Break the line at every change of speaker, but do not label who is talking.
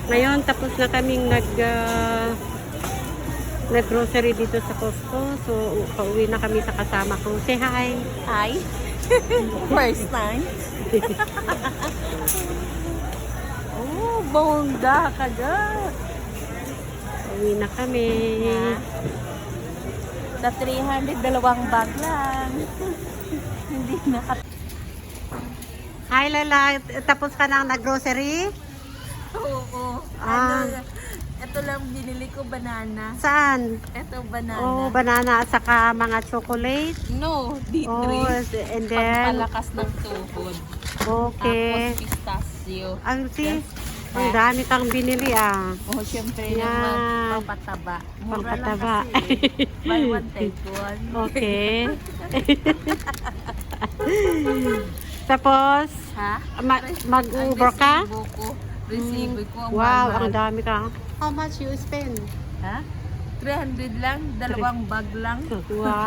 Ngayon, tapos na kaming nag-grocery dito sa Costco. So, pauwi na kami sa kasama ko. Say hi!
Hi. First time. Oh, bongga ka dyan.
Pauwi na kami.
Sa 300, dalawang bag lang. Hindi na
Hi, Lala. Tapos ka na nag-grocery?
Oo.
Ah.
Ito lang binili ko, banana.
Saan?
Ito, banana.
Oh, banana at saka mga chocolate.
No, D3.
Oh, and then,
Pampalakas ng tuhod.
okay.
Tapos pistachio.
Ang ang dami kang binili ah.
Oh, syempre
Yan.
naman, pampataba. Mura
Pampataba.
lang kasi. Buy one, take one.
Okay. Tapos,
Ha?
mag-Uber ka?
Resibo ko. Ang
Wow,
mahal.
ang dami ka. How much you spend?
Ha? 300 lang, dalawang bag lang.
Wow.